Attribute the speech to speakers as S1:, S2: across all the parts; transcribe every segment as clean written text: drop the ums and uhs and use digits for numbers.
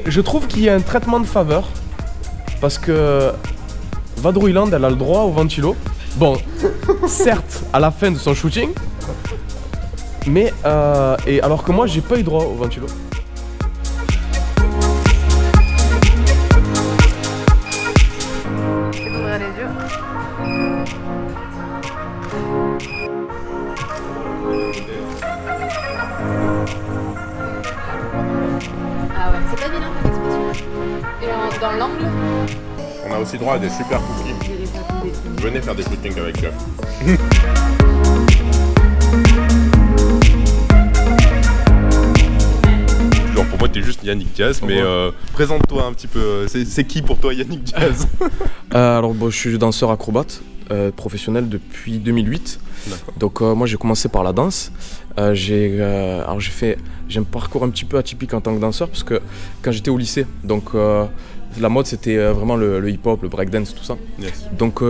S1: Je trouve qu'il y a un traitement de faveur parce que Vadrouiland elle a le droit au ventilo. Bon, certes à la fin de son shooting, mais et alors que moi j'ai pas eu droit au ventilo.
S2: Je vais t'ouvrir les yeux. Ah ouais, c'est pas vilain comme expression. Et dans l'angle,
S3: On a aussi droit à des super cookies. Venez faire des shootings avec eux. Genre pour moi t'es juste Yannick Diaz, mais présente-toi un petit peu. C'est qui pour toi Yannick Diaz?
S1: Alors bon, je suis danseur acrobate professionnel depuis 2008. Donc moi j'ai commencé par la danse. J'ai un parcours un petit peu atypique en tant que danseur parce que quand j'étais au lycée, donc la mode c'était vraiment le hip-hop, le breakdance, tout ça.
S3: Yes.
S1: Donc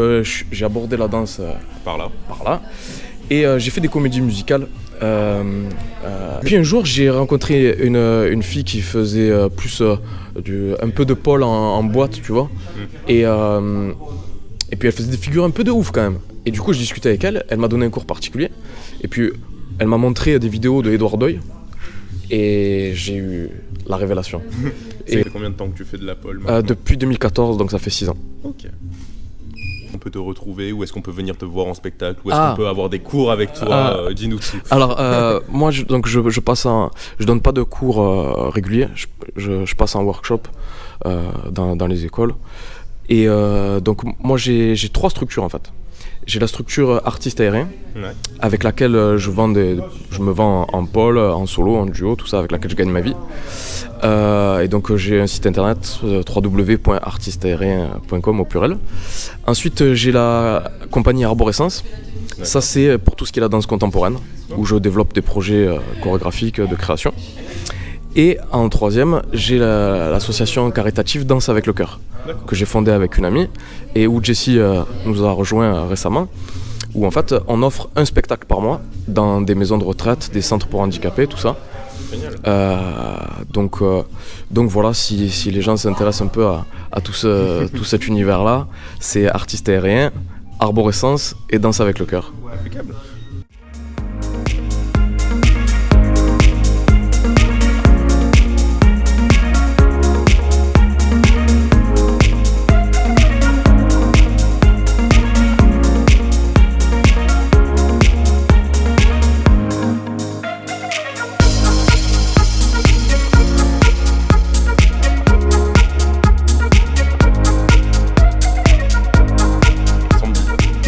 S1: j'ai abordé la danse
S3: Par là.
S1: et j'ai fait des comédies musicales. Puis un jour j'ai rencontré une fille qui faisait plus un peu de pole en boîte, tu vois. Et puis elle faisait des figures un peu de ouf quand même. Et du coup je discutais avec elle, elle m'a donné un cours particulier. Et puis elle m'a montré des vidéos de Edouard Doyle. Et j'ai eu la révélation.
S3: Ça fait combien de temps que tu fais de la pole
S1: Depuis 2014, donc ça fait 6 ans.
S3: Ok. On peut te retrouver, où est-ce qu'on peut venir te voir en spectacle, où est-ce qu'on peut avoir des cours avec toi, dis-nous tout.
S1: Alors moi je donne pas de cours réguliers, je passe en workshop dans les écoles. Et donc moi j'ai 3 structures en fait. J'ai la structure artiste aérien, avec laquelle je me vends en pôle, en solo, en duo, tout ça, avec laquelle je gagne ma vie. Et donc j'ai un site internet www.artisteaérien.com au pluriel. Ensuite j'ai la compagnie Arborescence. Ça c'est pour tout ce qui est la danse contemporaine, où je développe des projets chorégraphiques de création. Et en troisième, j'ai l'association caritative Danse avec le cœur, que j'ai fondée avec une amie et où Jessie nous a rejoint récemment, où en fait on offre un spectacle par mois dans des maisons de retraite, des centres pour handicapés, tout ça.
S3: Génial.
S1: Donc voilà, si les gens s'intéressent un peu à tout cet univers-là, c'est artiste aérien, arborescence et danse avec le cœur.
S3: Impeccable.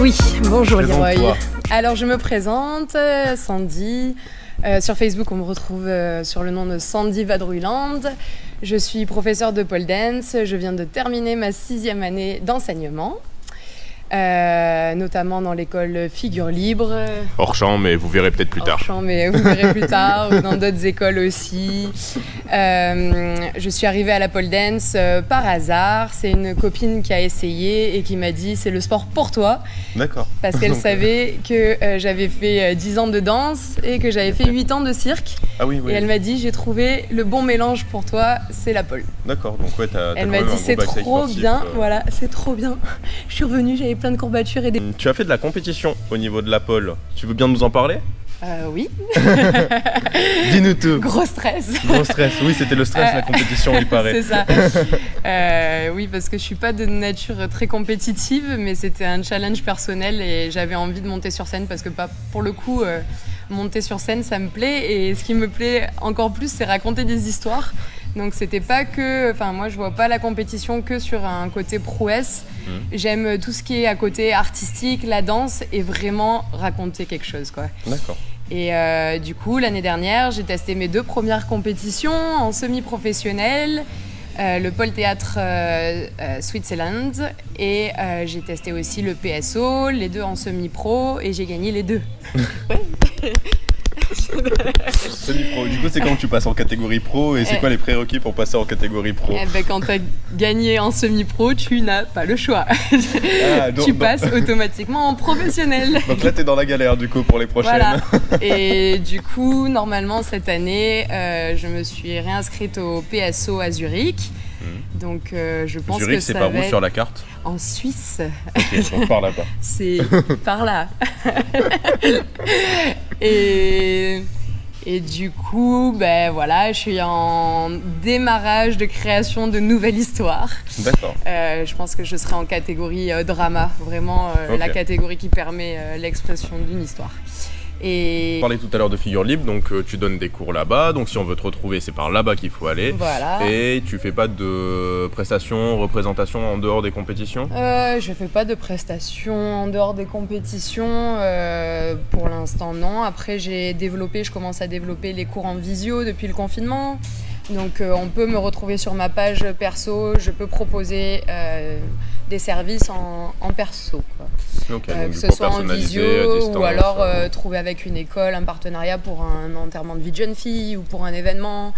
S2: oui, bonjour Leroy.
S3: Présente-toi.
S2: Alors je me présente, Sandy. Sur Facebook, on me retrouve sur le nom de Sandy Vadrouiland. Je suis professeure de pole dance. Je viens de terminer ma 6e année d'enseignement, notamment dans l'école Figure Libre.
S3: Hors champ, mais vous verrez peut-être plus tard.
S2: Hors champ, mais vous verrez plus tard, ou dans d'autres écoles aussi. Je suis arrivée à la pole dance par hasard. C'est une copine qui a essayé et qui m'a dit « c'est le sport pour toi ».
S3: D'accord.
S2: Parce qu'elle savait que j'avais fait 10 ans de danse et que j'avais fait 8 ans de cirque.
S3: Ah oui, oui.
S2: Et elle m'a dit « j'ai trouvé le bon mélange pour toi, c'est la pole ».
S3: D'accord, donc ouais, t'as
S2: Elle
S3: quand
S2: m'a
S3: même
S2: dit
S3: un
S2: « c'est
S3: gros backstage
S2: trop
S3: sportif,
S2: bien, voilà, c'est trop bien ». Je suis revenue, j'avais plein de courbatures et des...
S3: Tu as fait de la compétition au niveau de la pole. Tu veux bien nous en parler?
S2: Oui.
S3: Dis-nous tout.
S2: Gros stress.
S3: Gros stress, oui, c'était le stress, la compétition, il paraît.
S2: C'est ça. Oui, parce que je suis pas de nature très compétitive, mais c'était un challenge personnel et j'avais envie de monter sur scène parce que pour le coup, monter sur scène, ça me plaît. Et ce qui me plaît encore plus, c'est raconter des histoires. Donc c'était pas que, enfin moi je vois pas la compétition que sur un côté prouesse. J'aime tout ce qui est à côté artistique, la danse et vraiment raconter quelque chose quoi.
S3: D'accord.
S2: Et du coup l'année dernière j'ai testé mes 2 premières compétitions en semi-professionnel, le Pôle Théâtre Switzerland et j'ai testé aussi le PSO, les 2 en semi-pro et j'ai gagné les 2.
S3: Semi-pro. Du coup, c'est quand tu passes en catégorie pro et c'est quoi les prérequis pour passer en catégorie pro?
S2: Quand tu as gagné en semi-pro, tu n'as pas le choix. Tu passes automatiquement en professionnel.
S3: Donc là, tu es dans la galère du coup pour les prochaines.
S2: Voilà. Et du coup, normalement, cette année, je me suis réinscrite au PSO à Zurich. Donc je pense
S3: Zurich,
S2: que
S3: c'est
S2: ça
S3: par
S2: va
S3: où
S2: être
S3: sur la carte?
S2: En Suisse.
S3: Ok, donc par là-bas.
S2: C'est par là. Et du coup, ben voilà, je suis en démarrage de création de nouvelles histoires.
S3: D'accord.
S2: Je pense que je serai en catégorie drama, vraiment la catégorie qui permet l'expression d'une histoire. Et...
S3: On parlait tout à l'heure de figure libre, donc tu donnes des cours là-bas, donc si on veut te retrouver, c'est par là-bas qu'il faut aller.
S2: Voilà.
S3: Et tu fais pas de prestations, représentations en dehors des compétitions?
S2: Je fais pas de prestations en dehors des compétitions, pour l'instant non. Après je commence à développer les cours en visio depuis le confinement. Donc on peut me retrouver sur ma page perso, je peux proposer des services en perso. Quoi.
S3: Okay, donc
S2: que ce soit en visio distance, ou alors trouver avec une école un partenariat pour un enterrement de vie de jeune fille ou pour un événement.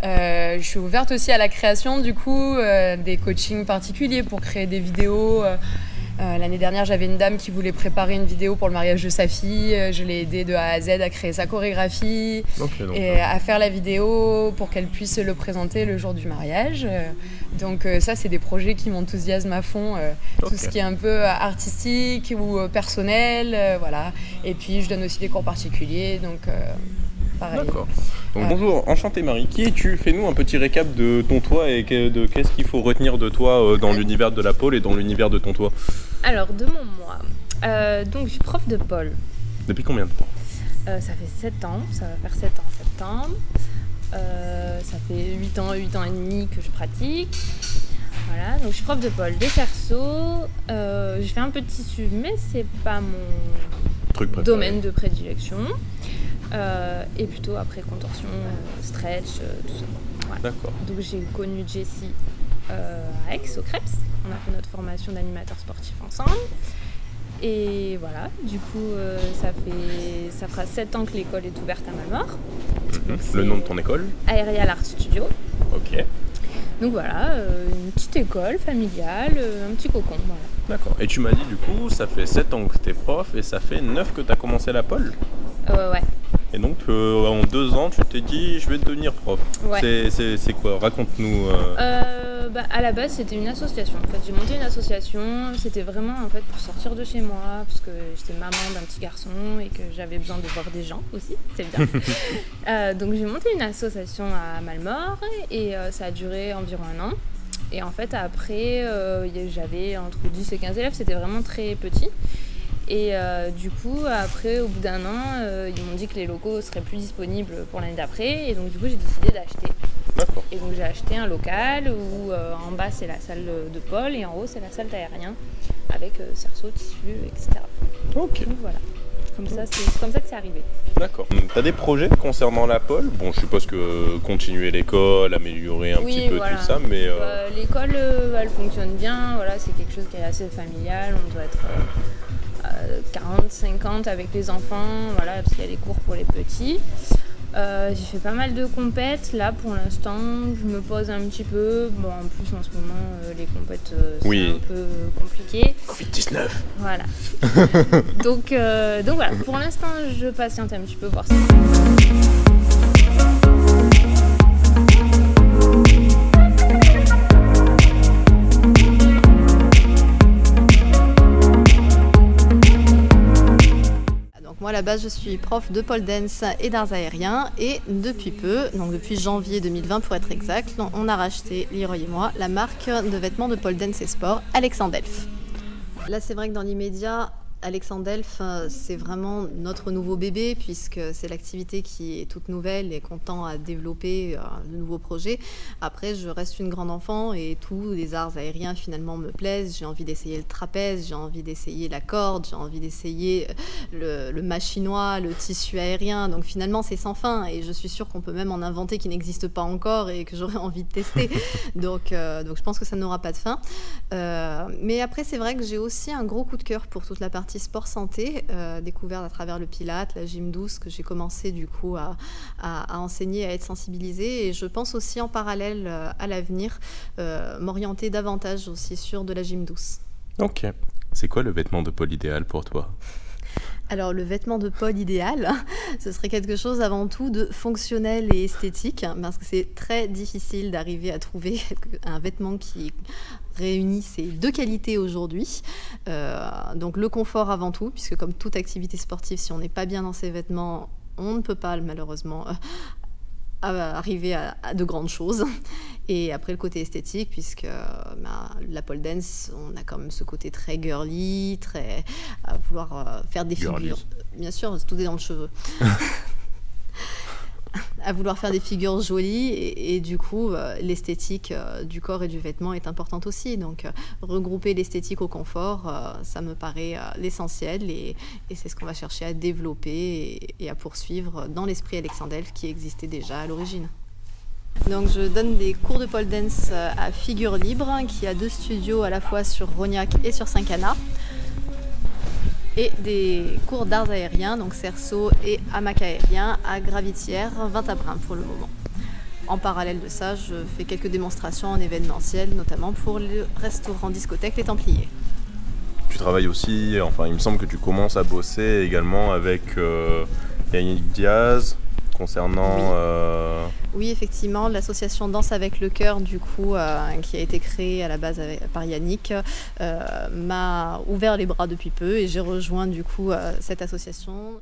S2: Je suis ouverte aussi à la création du coup, des coachings particuliers pour créer des vidéos. L'année dernière, j'avais une dame qui voulait préparer une vidéo pour le mariage de sa fille. Je l'ai aidée de A à Z à créer sa chorégraphie et à faire la vidéo pour qu'elle puisse le présenter le jour du mariage. Donc ça, c'est des projets qui m'enthousiasment à fond. Tout ce qui est un peu artistique ou personnel, voilà. Et puis, je donne aussi des cours particuliers, donc pareil.
S3: D'accord. Donc bonjour, enchanté Marie. Qui es-tu? Fais-nous un petit récap de ton toit et de qu'est-ce qu'il faut retenir de toi dans l'univers de la pole et dans l'univers de ton toit.
S4: Alors, de mon moi, donc je suis prof de pole.
S3: Depuis combien de temps?
S4: Ça fait 7 ans, ça va faire 7 ans en septembre. Ça fait 8 ans et demi que je pratique. Voilà, donc je suis prof de pole des cerceaux. Je fais un peu de tissu, mais c'est pas mon domaine de prédilection. Et plutôt après contorsion, stretch, tout ça. Voilà.
S3: D'accord.
S4: Donc j'ai connu Jessie à Aix, au Krebs. On a fait notre formation d'animateur sportif ensemble. Et voilà, du coup, ça fera 7 ans que l'école est ouverte à Malmort.
S3: Le nom de ton école?
S4: Aerial Art Studio.
S3: Ok.
S4: Donc voilà, une petite école familiale, un petit cocon. Voilà.
S3: D'accord. Et tu m'as dit du coup, ça fait 7 ans que tu es prof et ça fait 9 que tu as commencé la pole?
S4: Ouais.
S3: Et donc en 2 ans, tu t'es dit je vais devenir prof.
S4: Ouais.
S3: C'est quoi? Raconte-nous.
S4: À la base, c'était une association. En fait, j'ai monté une association. C'était vraiment en fait pour sortir de chez moi, parce que j'étais maman d'un petit garçon et que j'avais besoin de voir des gens aussi. C'est bien. Donc j'ai monté une association à Malmort et ça a duré environ 1 an. Et en fait, après, j'avais entre 10 et 15 élèves. C'était vraiment très petit. Et du coup, après, au bout d'1 an, ils m'ont dit que les locaux seraient plus disponibles pour l'année d'après. Et donc, du coup, j'ai décidé d'acheter.
S3: D'accord.
S4: Et donc, j'ai acheté un local où en bas, c'est la salle de pole et en haut, c'est la salle d'aérien avec cerceau, tissu, etc.
S3: Ok.
S4: Donc, voilà. C'est comme ça que c'est arrivé.
S3: D'accord. Tu as des projets concernant la pole? Bon, je suppose que continuer l'école, améliorer un petit peu tout ça, mais...
S4: L'école, elle fonctionne bien. Voilà, c'est quelque chose qui est assez familial. On doit être... 40, 50 avec les enfants, voilà, parce qu'il y a les cours pour les petits. J'ai fait pas mal de compètes, là pour l'instant, je me pose un petit peu. Bon, en plus en ce moment, les compètes, c'est un peu compliqué.
S3: Covid-19.
S4: Voilà. donc voilà, pour l'instant, je patiente un petit peu voir ça.
S5: la base, je suis prof de pole dance et d'arts aériens. Et depuis peu, donc depuis janvier 2020 pour être exact, on a racheté, Leroy et moi, la marque de vêtements de pole dance et sport, Alexandelf. Là, c'est vrai que dans l'immédiat, Alexandelf, c'est vraiment notre nouveau bébé puisque c'est l'activité qui est toute nouvelle et qu'on tend à développer de nouveaux projets. Après, je reste une grande enfant et tous les arts aériens finalement me plaisent. J'ai envie d'essayer le trapèze, j'ai envie d'essayer la corde, j'ai envie d'essayer le mât chinois, le tissu aérien. Donc finalement, c'est sans fin et je suis sûre qu'on peut même en inventer qui n'existent pas encore et que j'aurais envie de tester. Donc je pense que ça n'aura pas de fin. Mais après, c'est vrai que j'ai aussi un gros coup de cœur pour toute la partie sport santé, découverte à travers le pilate, la gym douce que j'ai commencé du coup à enseigner, à être sensibilisée. Et je pense aussi en parallèle à l'avenir m'orienter davantage aussi sur de la gym douce.
S3: Ok. C'est quoi le vêtement de pôle idéal pour toi ?
S5: Alors le vêtement de pôle idéal, ce serait quelque chose avant tout de fonctionnel et esthétique, parce que c'est très difficile d'arriver à trouver un vêtement qui réunit ces deux qualités aujourd'hui. Donc le confort avant tout, puisque comme toute activité sportive, si on n'est pas bien dans ses vêtements, on ne peut pas malheureusement arriver à de grandes choses. Et après le côté esthétique, puisque la pole dance, on a quand même ce côté très girly, très à vouloir faire des figures. Bien sûr, tout est dans le cheveu. À vouloir faire des figures jolies et du coup l'esthétique du corps et du vêtement est importante aussi. Donc regrouper l'esthétique au confort, ça me paraît l'essentiel et c'est ce qu'on va chercher à développer et à poursuivre dans l'esprit Alexandelf qui existait déjà à l'origine. Donc je donne des cours de pole dance à Figure Libre qui a 2 studios à la fois sur Rognac et sur Saint-Cana. Et des cours d'arts aériens, donc cerceau et hamac aérien à Gravitière, Vintabrin pour le moment. En parallèle de ça, je fais quelques démonstrations en événementiel, notamment pour le restaurant discothèque Les Templiers.
S3: Tu travailles aussi, enfin il me semble que tu commences à bosser également avec Yannick Diaz concernant...
S5: Oui, effectivement, l'association Danse avec le cœur, du coup, qui a été créée à la base par Yannick, m'a ouvert les bras depuis peu et j'ai rejoint du coup cette association.